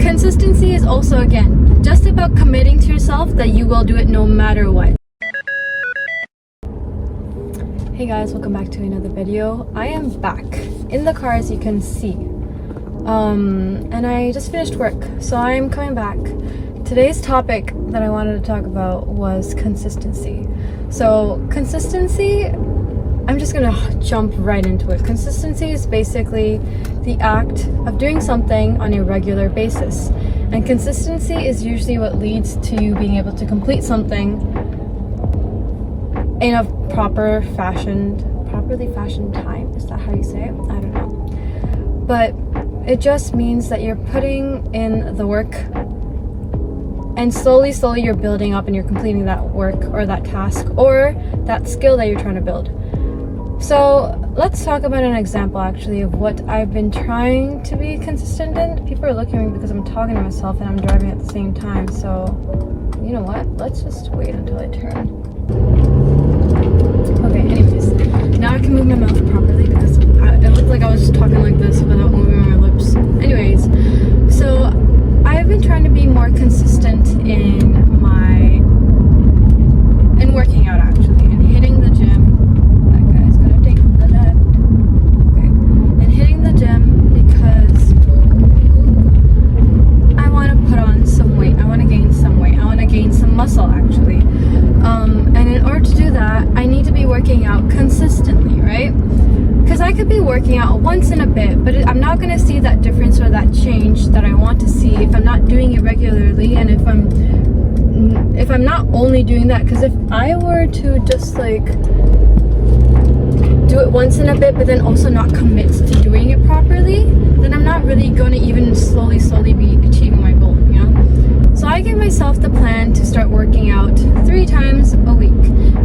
consistency is also, again, just about committing to yourself that you will do it no matter what. Hey guys, welcome back to another video. I am back in the car, as you can see. And I just finished work, so I'm coming back. Today's topic that I wanted to talk about was consistency. So consistency, I'm just gonna jump right into it. Consistency is basically the act of doing something on a regular basis. And consistency is usually what leads to you being able to complete something in a properly fashioned time. Is that how you say it? I don't know. But it just means that you're putting in the work, and slowly you're building up and you're completing that work or that task or that skill that you're trying to build. So let's talk about an example actually of what I've been trying to be consistent in. People are looking at me because I'm talking to myself and I'm driving at the same time. So you know what? Let's just wait until I turn. Okay, anyways, now I can move my mouth properly because it looked like I was just talking like this without moving my lips. Anyways, so I've been trying to be more consistent in working out actually, and hitting the gym. That guy's gonna take the left. Okay, and hitting the gym because I want to put on some weight. I want to gain some weight. I want to gain some muscle actually. And in order to do that, I need to be working out consistently, right? Because I could be working out once in a bit, but I'm not going to see that difference or that change that I want to see if I'm not doing it regularly, and if I'm not only doing that. Because if I were to just like do it once in a bit, but then also not commit to doing it properly, then I'm not really going to even slowly be achieving my goal, you know? So I give myself the plan to start working out 3 times a week,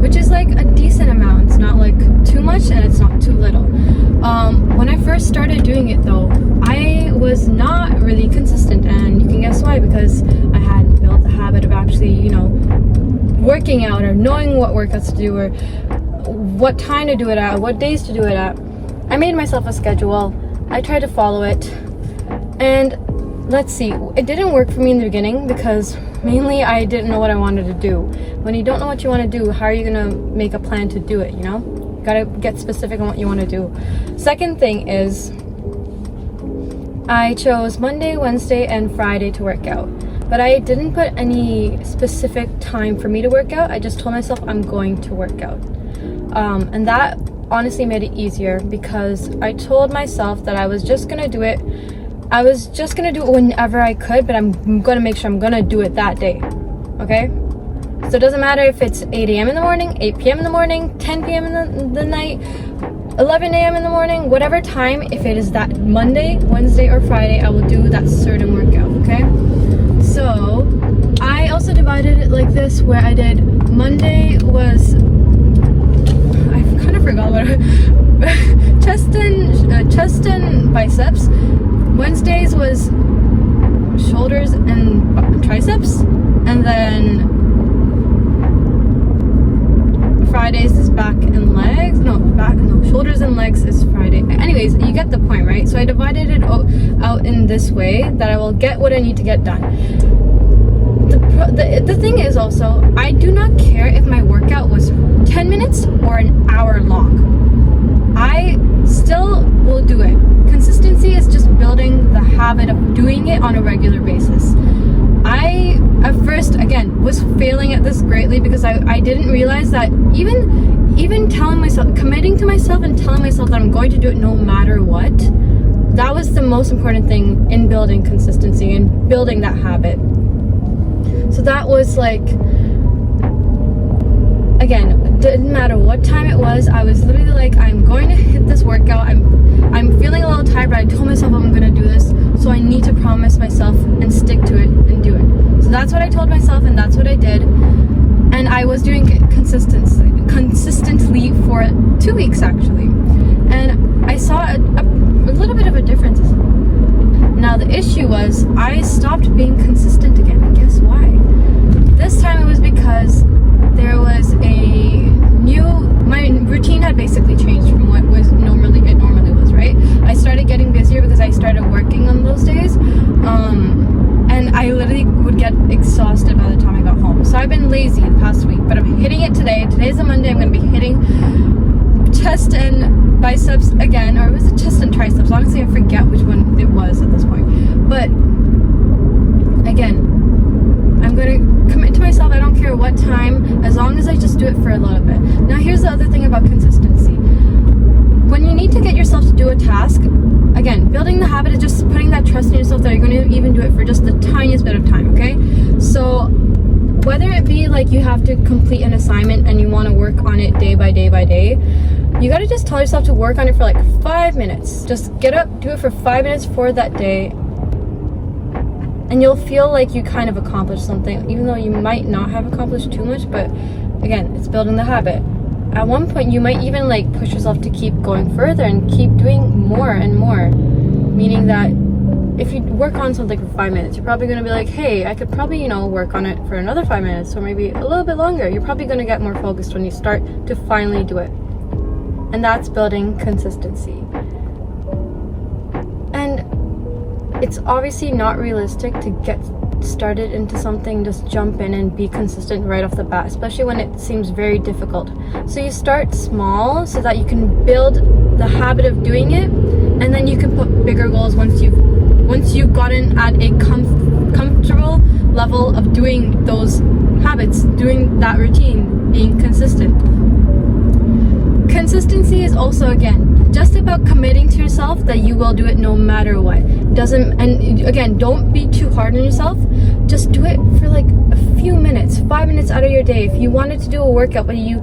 which is like a decent amount. It's not like too much and it's not too little. When I first started doing it though, I was not really consistent, and you can guess why, because I hadn't built the habit of actually, you know, working out or knowing what workouts to do or what time to do it at, what days to do it at. I made myself a schedule. I tried to follow it, and let's see, it didn't work for me in the beginning because mainly I didn't know what I wanted to do. When you don't know what you want to do, how are you gonna make a plan to do it, you know? You gotta get specific on what you want to do. Second thing is, I chose Monday, Wednesday, and Friday to work out. But I didn't put any specific time for me to work out. I just told myself I'm going to work out. And that honestly made it easier because I told myself that I was just gonna do it. I was just gonna do it whenever I could, but I'm gonna make sure I'm gonna do it that day, okay? So it doesn't matter if it's 8 a.m. in the morning, 8 p.m. in the morning, 10 p.m. in the night, 11 a.m. in the morning, whatever time, if it is that Monday, Wednesday, or Friday, I will do that certain workout, okay? So I also divided it like this, where I did Monday was, I kind of forgot what chest and biceps. Wednesdays was shoulders and triceps, and then Fridays is back and legs. Shoulders and legs is Friday. Anyways, you get the point, right? So I divided it out in this way that I will get what I need to get done. The thing is also, I do not care if my workout was 10 minutes or an hour long. I still will do it. Consistency is just building the habit of doing it on a regular basis. I, at first, again, was failing at this greatly because I didn't realize that even telling myself, committing to myself and telling myself that I'm going to do it no matter what, that was the most important thing in building consistency and building that habit. So that was like, again, didn't matter what time it was, I was literally like, I'm going to hit this workout. I'm feeling a little tired, but I told myself I'm going to do this, so I need to promise myself and stick to it and do it. So that's what I told myself, and that's what I did. And I was doing it consistently for 2 weeks actually, and I saw a little bit of a difference. Now the issue was I stopped being consistent again, and guess why? This time it was because there was my routine had basically changed from what it normally was, right? I started getting busier because I started working on those days, I literally would get exhausted by the time I got home. So I've been lazy the past week, but I'm hitting it today. Today's a Monday. I'm going to be hitting chest and biceps again, or was it chest and triceps? Honestly, I forget which one it was at this point. But again, I'm going to commit to myself. I don't care what time, as long as I just do it for a little bit. Now, here's the other thing about consistency. When you need to get yourself to do a task, again, building the habit is just putting that trust in yourself that you're going to even do it for just the tiniest bit of time, okay? So whether it be like you have to complete an assignment and you want to work on it day by day by day, you got to just tell yourself to work on it for like 5 minutes. Just get up, do it for 5 minutes for that day, and you'll feel like you kind of accomplished something, even though you might not have accomplished too much. But again, it's building the habit. At one point, you might even like push yourself to keep going further and keep doing more and more. Meaning that if you work on something for 5 minutes, you're probably going to be like, hey, I could probably, work on it for another 5 minutes, or maybe a little bit longer. You're probably going to get more focused when you start to finally do it. And that's building consistency. And it's obviously not realistic to get started into something, just jump in and be consistent right off the bat, especially when it seems very difficult. So you start small so that you can build the habit of doing it, and then you can put bigger goals once you've gotten at a comfortable level of doing those habits, doing that routine, being consistent. Consistency is also, again, just about committing to yourself that you will do it no matter what. And again, don't be too hard on yourself. Just do it for like a few minutes, 5 minutes out of your day. If you wanted to do a workout but you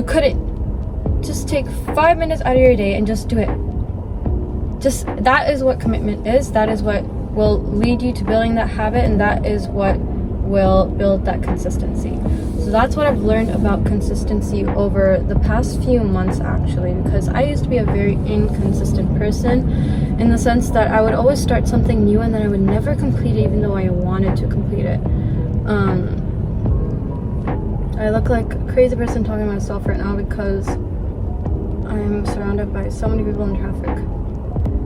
couldn't, just take 5 minutes out of your day and just do it. Just, that is what commitment is. That is what will lead you to building that habit, and that is what will build that consistency. So that's what I've learned about consistency over the past few months, actually, because I used to be a very inconsistent person, in the sense that I would always start something new and then I would never complete it, even though I wanted to complete it. I look like a crazy person talking to myself right now because I'm surrounded by so many people in traffic.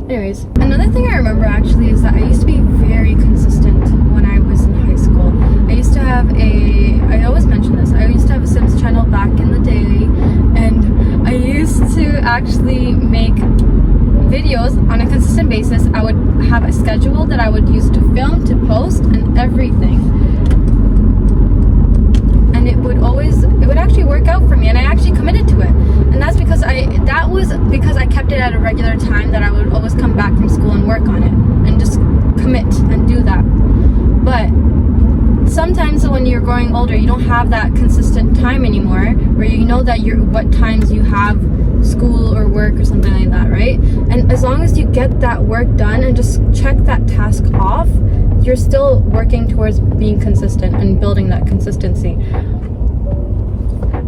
Anyways, another thing I remember actually is that I used to be very consistent when I was in high school. I used to have I always mention this, I used to have a Sims channel back in the day, and I used to actually make videos on a consistent basis. I would have a schedule that I would use to film, to post, and everything. And it would actually work out for me, and I actually committed to it. And that's because I kept it at a regular time, that I would always come back from school and work on it and just commit and do that. But sometimes when you're growing older, you don't have that consistent time anymore, where you know that what times you have school or work or something like that, right? And as long as you get that work done and just check that task off, you're still working towards being consistent and building that consistency.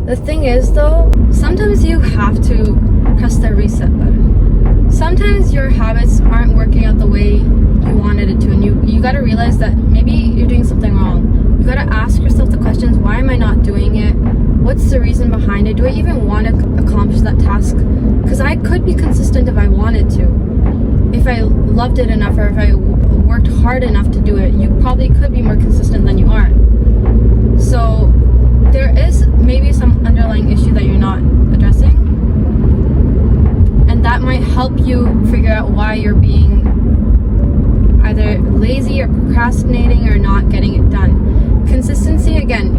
The thing is, though, sometimes you have to press the reset button. Sometimes your habits aren't working out the way you wanted it to, and you got to realize that maybe you're doing something wrong. You got to ask yourself the questions: why am I not doing it? What's the reason behind it? Do I even want to accomplish that task? Because I could be consistent if I wanted to. If I loved it enough, or if I worked hard enough to do it, you probably could be more consistent than you are. So there is maybe some underlying issue that you're not addressing, and that might help you figure out why you're being either lazy or procrastinating or not getting it done. Consistency, again,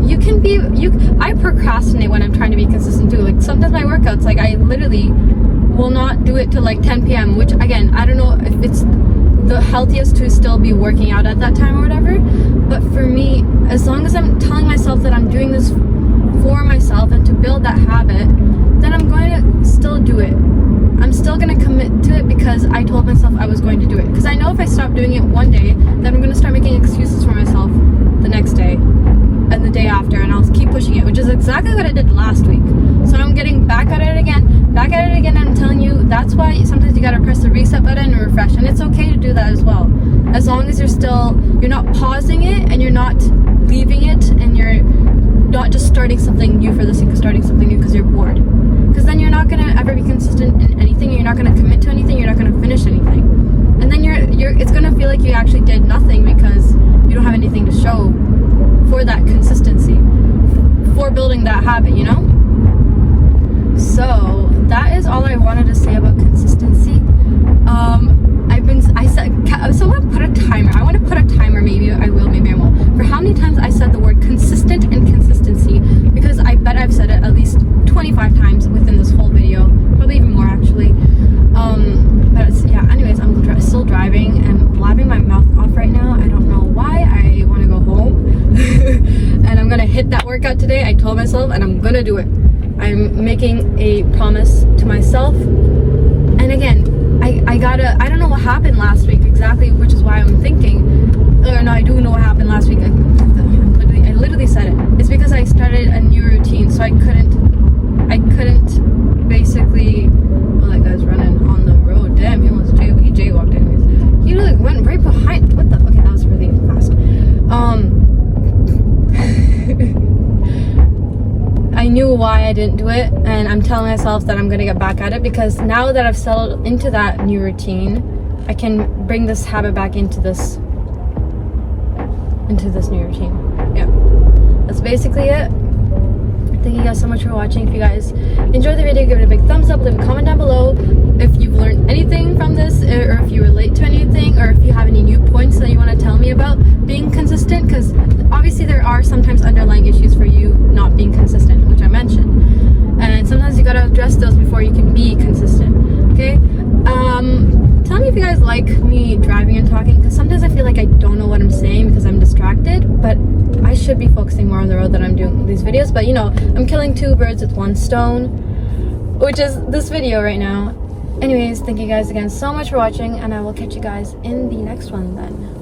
I procrastinate when I'm trying to be consistent too. Like sometimes my workouts, like I literally will not do it till like 10 p.m., which again, I don't know if it's the healthiest to still be working out at that time or whatever, but for me, as long as I'm telling myself that I'm doing this for myself and to build that habit, then I'm going to still do it. I'm still going to commit to it because I told myself I was going to do it. Because I know if I stop doing it one day, then I'm going to start making excuses for myself the next day and the day after, and I'll keep pushing it, which is exactly what I did last week. So I'm getting back at it again, and I'm telling you, that's why sometimes you got to press the reset button and refresh, and it's okay to do that as well, as long as you're not pausing it and you're not leaving it, and you're not just starting something new for the sake of starting something new because you're bored. Because then you're not going to ever be consistent in anything, you're not going to commit to anything, you're not going to finish anything, and then it's going to feel like you actually did nothing because you don't have building that habit, you know? So that is all I wanted to say about consistency. I said, someone put a timer. I want to put a timer. Maybe I will, maybe I won't. For how many times I said the word consistent and consistency, because I bet I've said it at least 25 times within this whole video, probably even more actually. But it's, yeah. Anyways, I'm still driving and blabbing my mouth off right now. I don't know why. I want to go home, and I'm gonna hit that workout today. I told myself, and I'm gonna do it. I'm making a promise to myself. And again, I don't know what happened last week exactly, which is why I'm thinking, or no, I do know what happened last week. I literally said it. It's because I started a new routine, so I couldn't basically, well, that guy's running on the road. Damn, he jaywalked anyways. He like went right behind, what the, okay, that was really fast. I knew why I didn't do it, and I'm telling myself that I'm gonna get back at it, because now that I've settled into that new routine, I can bring this habit back into this new routine. Yeah, that's basically it. Thank you guys so much for watching. If you guys enjoyed the video, give it a big thumbs up, leave a comment down below if you've learned anything from this, or if you relate to anything, or if you have any new points that you want to tell me about being consistent, because obviously there are sometimes underlying issues for you not being consistent, which I mentioned, and sometimes you gotta address those before you can be consistent. Okay, tell me if you guys like me driving and talking, because sometimes I feel like I don't know what I'm saying because I'm distracted, but I should be focusing more on the road than I'm doing these videos. But you know, I'm killing two birds with one stone, which is this video right now. Anyways, thank you guys again so much for watching, and I will catch you guys in the next one then.